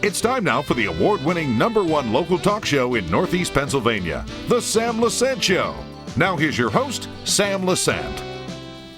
It's time now for the award-winning #1 local talk show in Northeast Pennsylvania, The Sam Lesante Show. Now here's your host, Sam Lesante.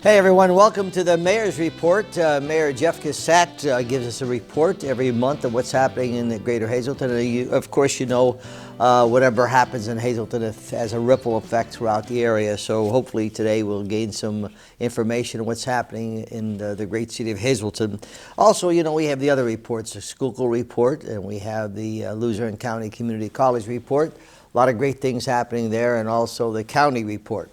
Hey everyone, welcome to the Mayor's Report. Mayor Jeff Cusat gives us a report every month of what's happening in the greater Hazleton. Of course, you know, whatever happens in Hazleton has a ripple effect throughout the area. So hopefully today we'll gain some information on what's happening in the great city of Hazleton. Also, you know, we have the other reports, the Schuylkill Report, and we have the Luzerne County Community College Report. A lot of great things happening there, and also the County Report.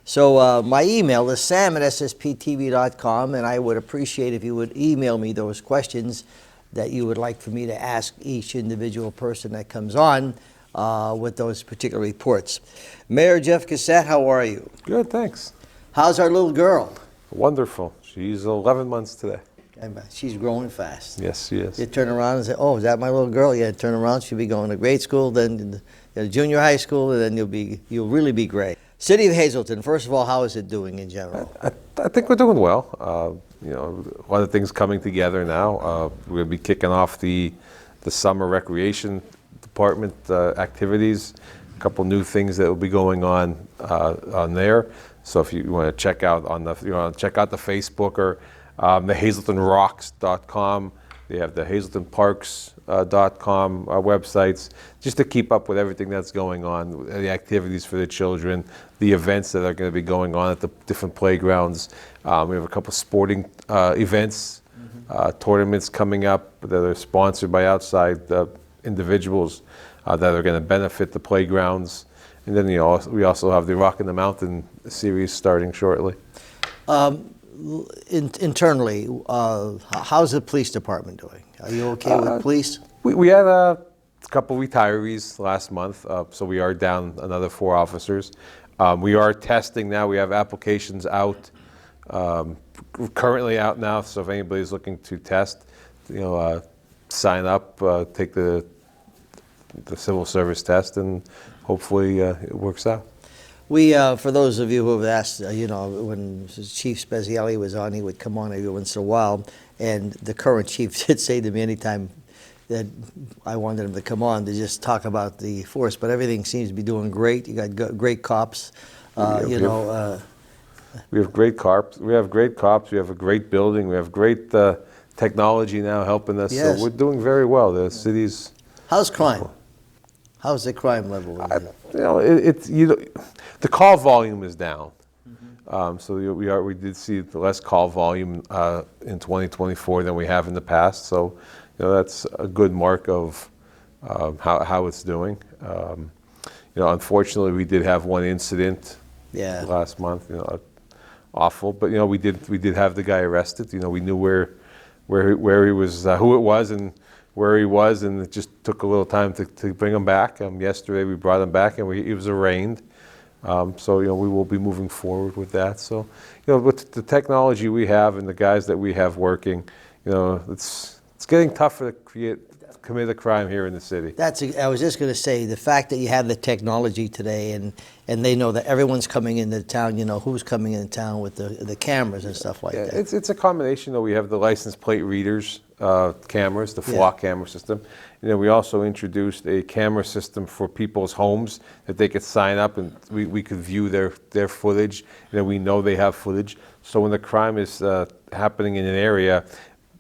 So my email is sam@ssptv.com, and I would appreciate if you would email me those questions that you would like for me to ask each individual person that comes on with those particular reports. Mayor Jeff Cusat, how are you? Good, thanks. How's our little girl? Wonderful. She's 11 months today. She's growing fast. Yes, she is. You turn around and say, oh, is that my little girl? Yeah, turn around, she'll be going to grade school, then junior high school, and then you'll really be great. City of Hazleton, first of all, how is it doing in general? I think we're doing well. You know, a lot of things coming together now. We'll be kicking off the summer recreation department activities. A couple new things that will be going on there. So if you want to check out the Facebook or the HazletonRocks.com. They have the HazletonParks.com websites, just to keep up with everything that's going on, the activities for the children, the events that are going to be going on at the different playgrounds. We have a couple sporting events, tournaments coming up that are sponsored by outside individuals that are going to benefit the playgrounds. And then we also have the Rock in the Mountain series starting shortly. Internally, how's the police department doing? Are you okay with police? We had a couple retirees last month, so we are down another 4 officers. We are testing now. We have applications out, currently out now. So if anybody's looking to test, sign up, take the civil service test, and hopefully it works out. We, for those of you who have asked, when Chief Speziali was on, he would come on every once in a while, and the current chief did say to me anytime that I wanted him to come on to just talk about the force, but everything seems to be doing great. You got great cops, We have great cops. We have great cops. We have a great building. We have great technology now helping us. Yes. So we're doing very well. The city's. How's crime? How's the crime level? The call volume is down. So we did see less call volume in 2024 than we have in the past. So that's a good mark of how it's doing. Unfortunately, we did have one incident last month. Awful. But we did have the guy arrested. We knew where he was, who it was, and where he was, and it just took a little time to bring him back. Yesterday we brought him back, and he was arraigned. So we will be moving forward with that. So with the technology we have and the guys that we have working, it's getting tougher to commit a crime here in the city. I was just going to say, the fact that you have the technology today, and they know that everyone's coming into town. Who's coming into town with the cameras and stuff like that. It's a combination. We have the license plate readers cameras, the flock camera system. We also introduced a camera system for people's homes that they could sign up, and we could view their footage. We know they have footage. So when the crime is happening in an area,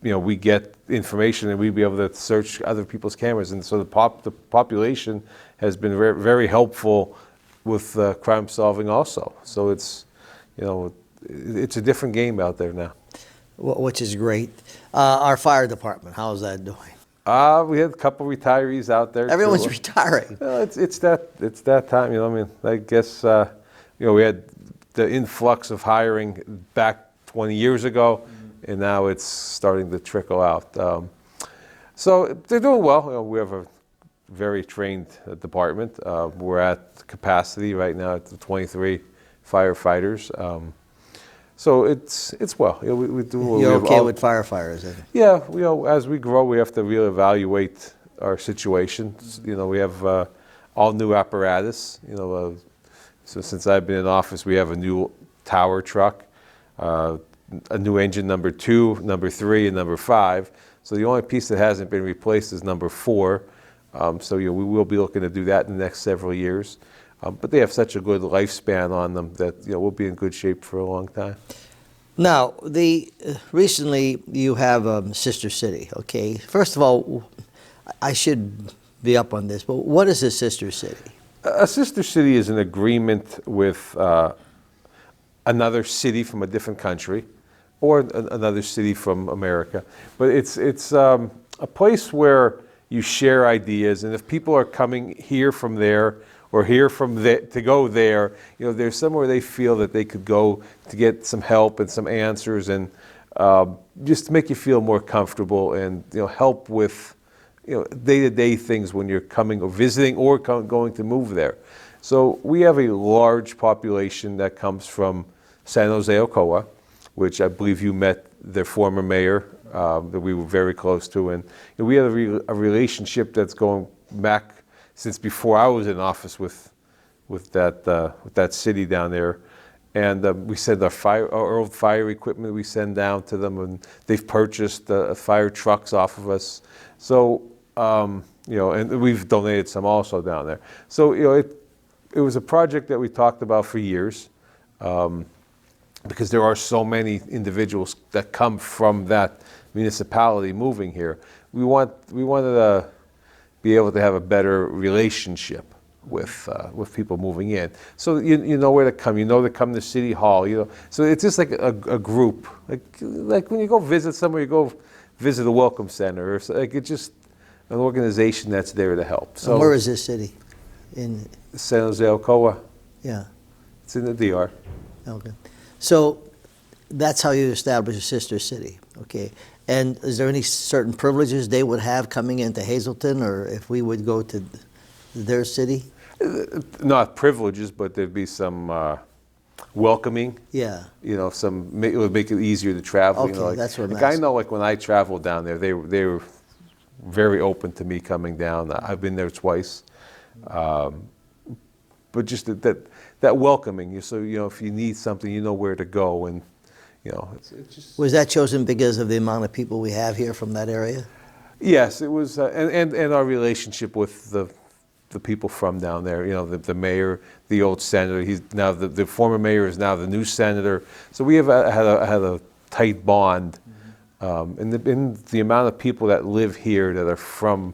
we get information, and we'd be able to search other people's cameras. And so the population has been very, very helpful with crime solving also. So it's a different game out there now. Which is great. Our fire department, how's that doing? We had a couple retirees out there. Everyone's retiring. It's that time. I guess we had the influx of hiring back 20 years ago, and now it's starting to trickle out. So they're doing well. We have a very trained department. We're at capacity right now at the 23 firefighters. So it's well. We do. You're okay with firefighters? Yeah. As we grow, we have to reevaluate our situation. We have all new apparatus. So since I've been in office, we have a new tower truck. a new engine number 2, number 3, and number 5. So the only piece that hasn't been replaced is number 4. So we will be looking to do that in the next several years. But they have such a good lifespan on them that we'll be in good shape for a long time. Now, recently you have Sister City, okay? First of all, I should be up on this, but what is a Sister City? A Sister City is an agreement with another city from a different country or another city from America. But it's a place where you share ideas, and if people are coming here from there or here from there to go there, there's somewhere they feel that they could go to get some help and some answers, and just to make you feel more comfortable and help with day-to-day things when you're coming or visiting or going to move there. So we have a large population that comes from San Jose, Ocoa, which I believe you met their former mayor that we were very close to, and we have a relationship that's going back since before I was in office with that city down there. And we send our old fire equipment we send down to them, and they've purchased fire trucks off of us. So and we've donated some also down there. So it was a project that we talked about for years, because there are so many individuals that come from that municipality moving here. We wanted to be able to have a better relationship with people moving in. So you know where to come. To come to City Hall. So it's just like a group. Like when you go visit somewhere, you go visit a welcome center, or it's just an organization that's there to help. So and where is this city? In San Jose, Ocoa. Yeah. It's in the DR. Okay. So that's how you establish a sister city, okay? And is there any certain privileges they would have coming into Hazleton, or if we would go to their city? Not privileges, but there'd be some welcoming. Yeah. It would make it easier to travel. Okay, that's what I'm I know, when I traveled down there, they were very open to me coming down. I've been there twice. But just that welcoming, so if you need something, you know where to go, and it's just. Was that chosen because of the amount of people we have here from that area? Yes, it was, and our relationship with the people from down there. The mayor, the old senator. He's now the former mayor is now the new senator. So we have had a tight bond, and the amount of people that live here that are from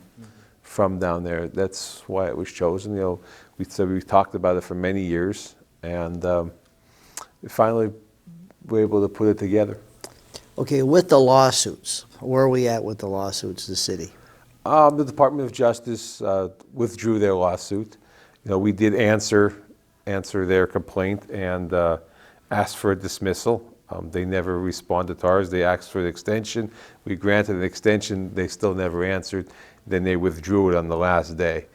down there. That's why it was chosen. We talked about it for many years, and finally we're able to put it together. Okay, with the lawsuits, where are we at with the lawsuits, the city? The Department of Justice withdrew their lawsuit. We did answer their complaint and asked for a dismissal. They never responded to ours. They asked for an extension. We granted an extension. They still never answered. Then they withdrew it on the last day.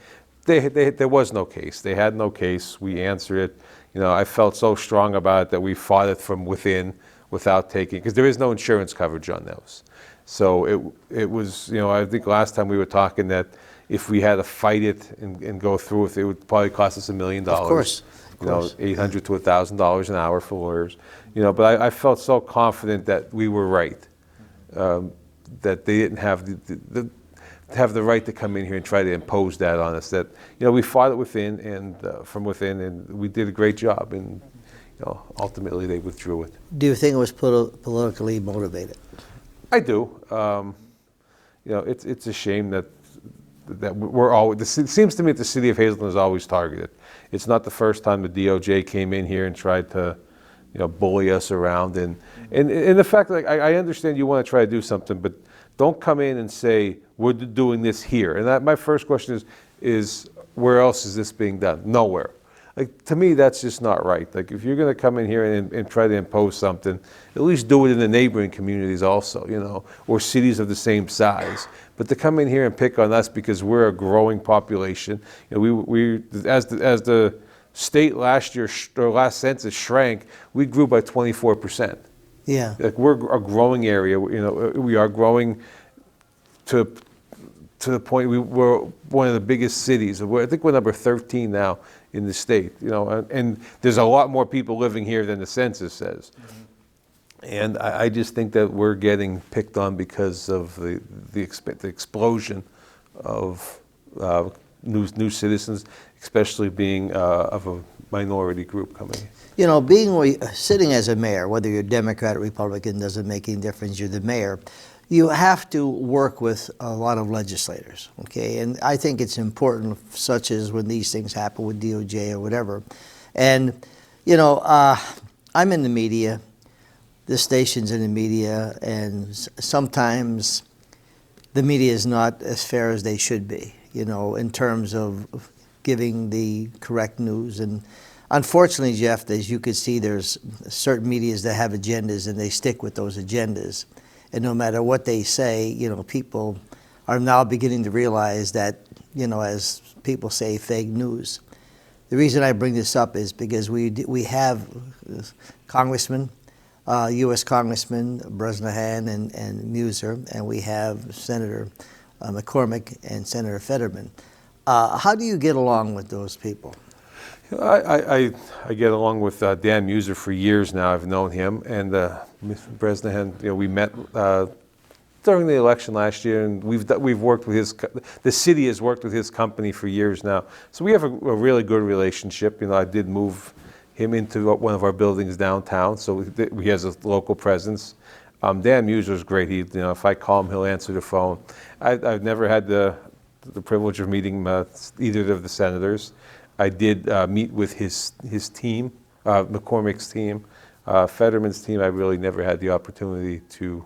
There was no case. They had no case. We answered it. I felt so strong about it that we fought it from within without taking, because there is no insurance coverage on those. So it was, I think last time we were talking that if we had to fight it and go through it would probably cost us $1 million. Of course. $800 to $1,000 an hour for lawyers. But I felt so confident that we were right, that they didn't have the right to come in here and try to impose that on us. That we fought it within and from within, and we did a great job. And ultimately they withdrew it. Do you think it was politically motivated? I do. It's a shame that we're always. It seems to me that the city of Hazleton is always targeted. It's not the first time the DOJ came in here and tried to, bully us around. And the fact that I understand you want to try to do something, but don't come in and say we're doing this here. And my first question is where else is this being done? Nowhere. To me, that's just not right. If you're going to come in here and try to impose something, at least do it in the neighboring communities also, or cities of the same size. But to come in here and pick on us because we're a growing population, we as the state last year or last census shrank, we grew by 24%. Yeah. We're a growing area. We are growing to the point we're one of the biggest cities. I think we're number 13 now in the state, and there's a lot more people living here than the census says. Mm-hmm. And I just think that we're getting picked on because of the explosion of new citizens, especially being of a minority group coming in. You know, sitting as a mayor, whether you're Democrat or Republican, doesn't make any difference. You're the mayor. You have to work with a lot of legislators, okay? And I think it's important, such as when these things happen with DOJ or whatever. And, you know, I'm in the media. This station's in the media, and sometimes the media is not as fair as they should be, you know, in terms of giving the correct news. And unfortunately, Jeff, as you can see, there's certain medias that have agendas, and they stick with those agendas. And no matter what they say, you know, people are now beginning to realize that, you know, as people say, fake news. The reason I bring this up is because we have congressmen, U.S. Congressman Bresnahan and Muser, and we have Senator McCormick and Senator Fetterman. How do you get along with those people? I get along with Dan Muser for years now. I've known him, and Mr. Bresnahan, you know, we met during the election last year, and we've worked with the city has worked with his company for years now. So we have a really good relationship. You know, I did move him into one of our buildings downtown, so he has a local presence. Dan Muser is great. He, you know, if I call him, he'll answer the phone. I've never had the privilege of meeting either of the senators. I did meet with his team, McCormick's team, Fetterman's team. I really never had the opportunity to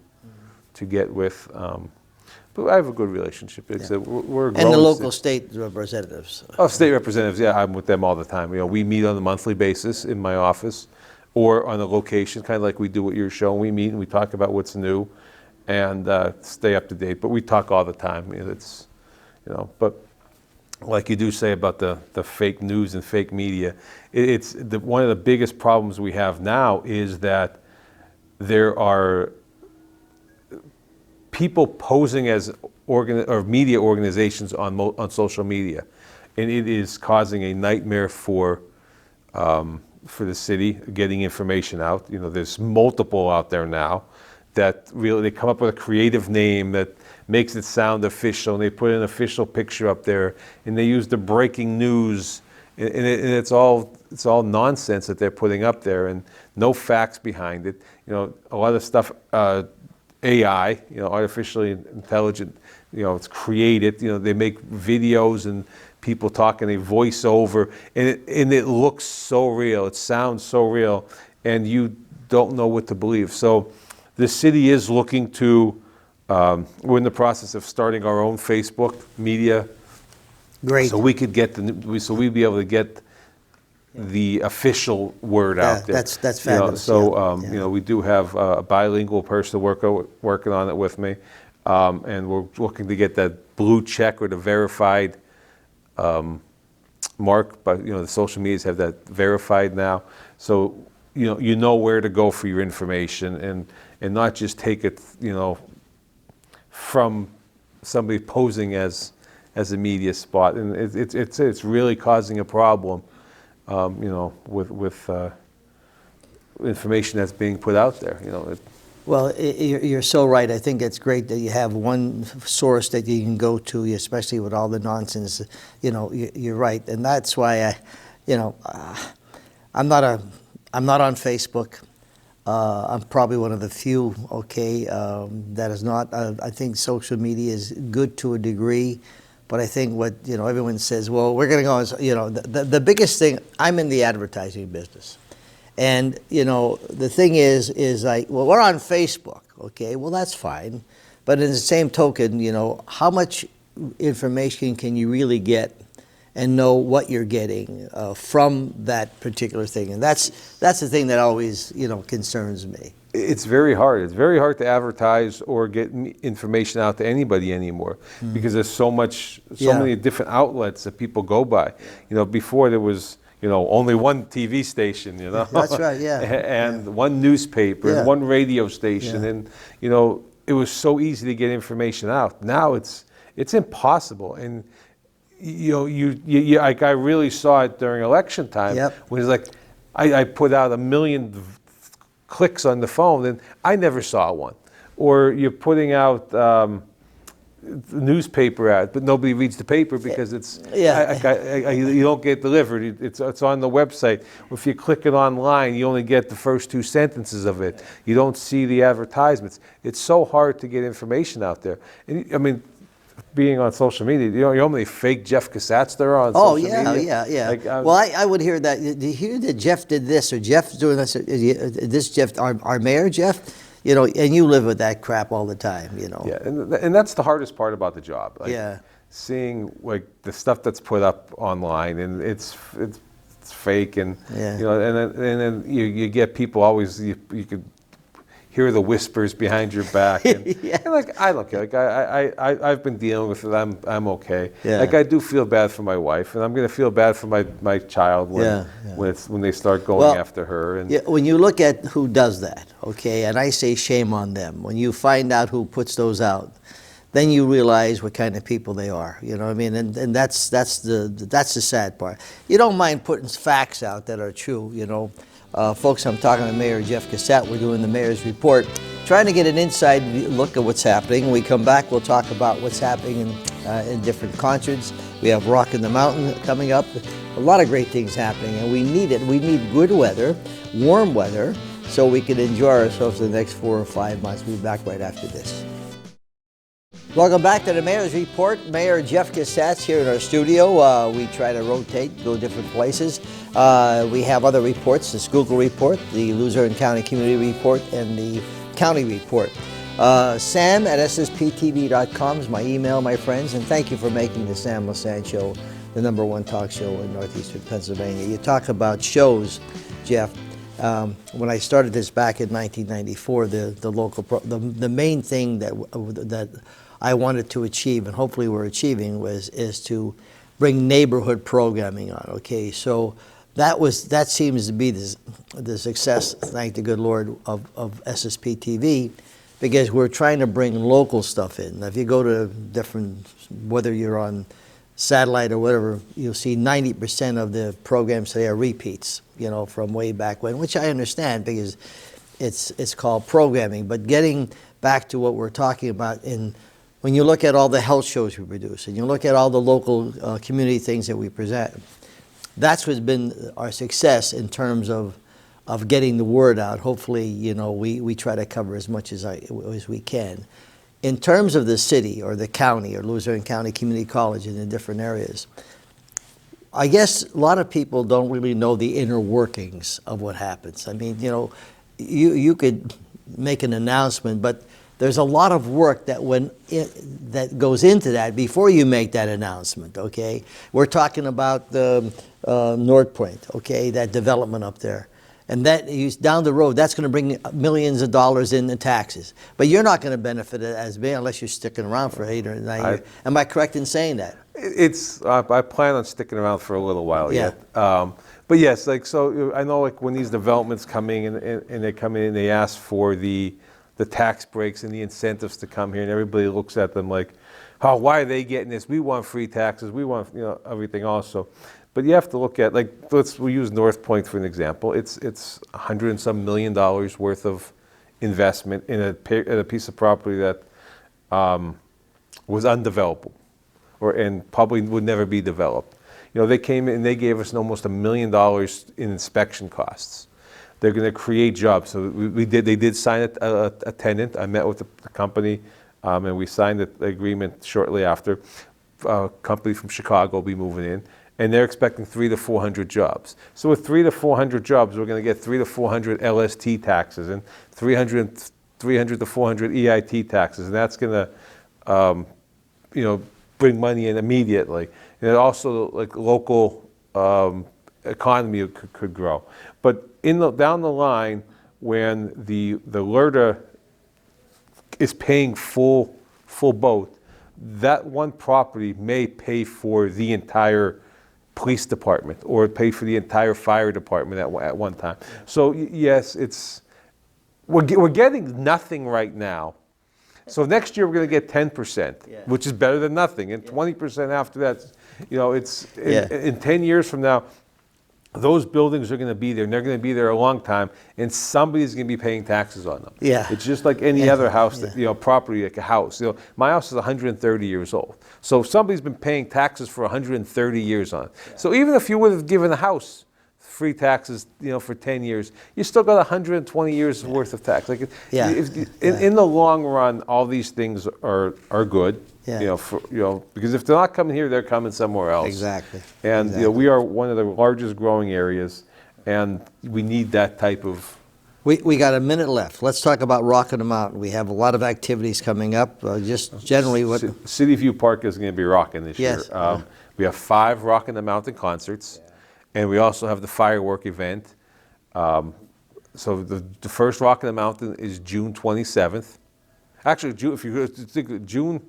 get with, but I have a good relationship. It's we're growing. And the local state representatives. Oh, state representatives. Yeah, I'm with them all the time. You know, we meet on a monthly basis in my office, or on a location, kind of like we do at your show. We meet and we talk about what's new, and stay up to date. But we talk all the time. You know, it's, you know, but. Like you do say about the fake news and fake media, one of the biggest problems we have now is that there are people posing as media organizations on social media, and it is causing a nightmare for the city getting information out. You know, there's multiple out there now that really they come up with a creative name that makes it sound official, and they put an official picture up there, and they use the breaking news, and it's all nonsense that they're putting up there, and no facts behind it. You know, a lot of stuff, AI, you know, artificially intelligent, you know, it's created. You know, they make videos and people talking, they voice over, and it looks so real, it sounds so real, and you don't know what to believe. So the city is looking to. We're in the process of starting our own Facebook media. Great. So we could get we'd be able to get the official word out there. That's fabulous. You know, you know, we do have a bilingual person working on it with me, and we're looking to get that blue check or the verified mark. But you know, the social medias have that verified now. So you know where to go for your information, and not just take it, you know, from somebody posing as a media spot, and it's really causing a problem, you know, with information that's being put out there. You know. Well, you're so right. I think it's great that you have one source that you can go to, especially with all the nonsense. You know, you're right, and that's why I'm not on Facebook. I'm probably one of the few, that is not. I think social media is good to a degree, but I think what, you know, everyone says, well, we're going to go, you know, the biggest thing, I'm in the advertising business. And, you know, the thing is like, well, we're on Facebook, okay, well, that's fine. But in the same token, you know, how much information can you really get and know what you're getting from that particular thing? And that's the thing that always, you know, concerns me. It's very hard. It's very hard to advertise or get information out to anybody anymore, because there's so many different outlets that people go by. You know, before there was, you know, only one TV station, you know. That's right, yeah. And one newspaper and one radio station, and you know, it was so easy to get information out. Now it's impossible, and you know, you like, I really saw it during election time. When it's like, I put out 1 million clicks on the phone, and I never saw one. Or you're putting out newspaper ad, but nobody reads the paper because it's you don't get delivered. It's on the website. If you click it online, you only get the first 2 sentences of it. You don't see the advertisements. It's so hard to get information out there. And, I mean, being on social media, you know how many fake Jeff Cusats there are on social media? Yeah. Like, well, I would hear that. Did you hear that Jeff did this or Jeff's doing this? This Jeff, our mayor, Jeff? You know, and you live with that crap all the time, you know. Yeah, and that's the hardest part about the job. Like, yeah. Seeing like the stuff that's put up online, and it's fake, and yeah. you know, and then you get people always you could hear the whispers behind your back, and, yeah. and like I look like I've been dealing with it. I'm okay. Yeah. Like I do feel bad for my wife, and I'm gonna feel bad for my child when they start going after her. And when you look at who does that, okay, and I say shame on them. When you find out who puts those out, then you realize what kind of people they are. You know what I mean? And that's the sad part. You don't mind putting facts out that are true. You know. Folks, I'm talking to Mayor Jeff Cusat. We're doing the Mayor's Report, trying to get an inside look at what's happening. When we come back, we'll talk about what's happening in different concerts. We have Rock in the Mountain coming up. A lot of great things happening, and we need it. We need good weather, warm weather, so we can enjoy ourselves the next 4 or 5 months. We'll be back right after this. Welcome back to the Mayor's Report. Mayor Jeff Cusat's here in our studio. We try to rotate, go different places. We have other reports, the Schuylkill Report, the Luzerne County Community Report, and the County Report. Sam at ssptv.com is my email, my friends, and thank you for making the Sam Lesante Show the #1 talk show in northeastern Pennsylvania. You talk about shows, Jeff. When I started this back in 1994, the main thing that I wanted to achieve, and hopefully we're achieving, is to bring neighborhood programming on. Okay, so that seems to be the success, thank the good Lord, of SSP TV, because we're trying to bring local stuff in. Now, if you go to different, whether you're on satellite or whatever, you'll see 90% of the programs today are repeats, you know, from way back when, which I understand because it's called programming. But getting back to what we're talking about, when you look at all the health shows we produce, and you look at all the local community things that we present, that's what's been our success in terms of getting the word out. Hopefully, you know, we try to cover as much as we can. In terms of the city or the county or Luzerne County Community College in the different areas, I guess a lot of people don't really know the inner workings of what happens. I mean, you know, you could make an announcement, but there's a lot of work that goes into that before you make that announcement, okay? We're talking about the North Point, okay, that development up there. And that down the road, that's going to bring millions of dollars in taxes. But you're not going to benefit as big unless you're sticking around for 8 or 9 years. Am I correct in saying that? I plan on sticking around for a little while yet. But yes, like, so I know, like, when these developments come in and they come in and they ask for the tax breaks and the incentives to come here, and everybody looks at them like, oh, why are they getting this? We want free taxes. We want, you know, everything also. But you have to look at, like, we use North Point for an example. It's $100 and some million worth of investment in a piece of property that was undevelopable, and probably would never be developed. You know, they came in and they gave us almost $1 million in inspection costs. They're going to create jobs. So they did sign a tenant. I met with the company, and we signed the agreement shortly after. A company from Chicago will be moving in, and they're expecting 300 to 400 jobs. So with 300 to 400 jobs, we're going to get 300 to 400 LST taxes and 300 to 400 EIT taxes, and that's going to, you know, bring money in immediately. And it also, like, local economy could grow. But down the line, when the LRTA is paying full boat, that one property may pay for the entire police department or pay for the entire fire department at one time. So yes, we're getting nothing right now. So next year we're going to get 10%, which is better than nothing, and 20% after that. You know, in 10 years from now, those buildings are going to be there, and they're going to be there a long time, and somebody's going to be paying taxes on them. Yeah. It's just like any other house, that, property like a house. My house is 130 years old. So somebody's been paying taxes for 130 years on it. So even if you would have given a house free taxes, for 10 years, you still got 120 years worth of tax. Like, in the long run, all these things are good. Yeah. Because if they're not coming here, they're coming somewhere else. Exactly. And we are one of the largest growing areas, and we need that type of. We got a minute left. Let's talk about Rockin' the Mountain. We have a lot of activities coming up. Just generally, what City View Park is going to be rocking this year. Yes. We have 5 Rockin' the Mountain concerts, and we also have the firework event. So the first Rockin' the Mountain is June 27th. Actually, if you think June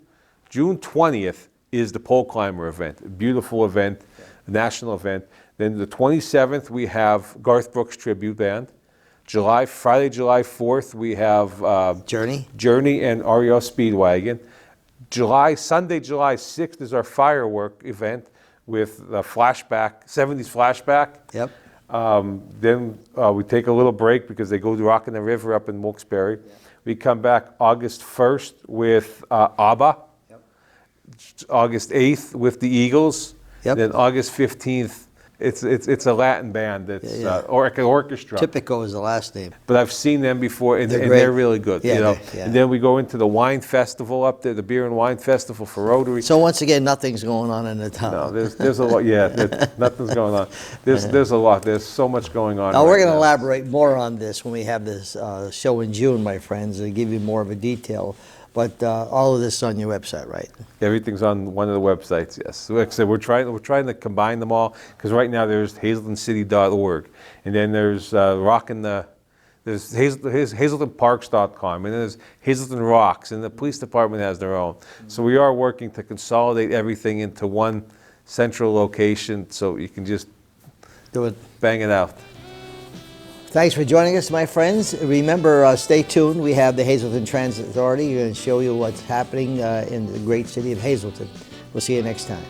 20th is the pole climber event, a beautiful event, a national event. Then the 27th we have Garth Brooks tribute band. Friday, July 4th we have Journey and REO Speedwagon. Sunday, July 6th is our firework event with the 70s flashback. Yep. Then we take a little break because they go rocking the river up in Wilkes-Barre. Yep. We come back August 1st with ABBA. August 8th with the Eagles. Yep. Then August 15th, it's a Latin band that's or an orchestra. Typico is the last name. But I've seen them before, and they're really good. Yeah, And then we go into the wine festival up there, the beer and wine festival for Rotary. So once again, nothing's going on in the town. No, there's a lot. Yeah, nothing's going on. There's a lot. There's so much going on. Now we're going to elaborate more on this when we have this show in June, my friends, and give you more of a detail. But all of this is on your website, right? Everything's on one of the websites, yes. So like I said, we're trying to combine them all, because right now there's hazletoncity.org, and then there's there's hazletonparks.com, and then there's Hazleton Rocks, and the police department has their own. So we are working to consolidate everything into one central location, so you can just bang it out. Thanks for joining us, my friends. Remember, stay tuned. We have the Hazleton Transit Authority. We're going to show you what's happening in the great city of Hazleton. We'll see you next time.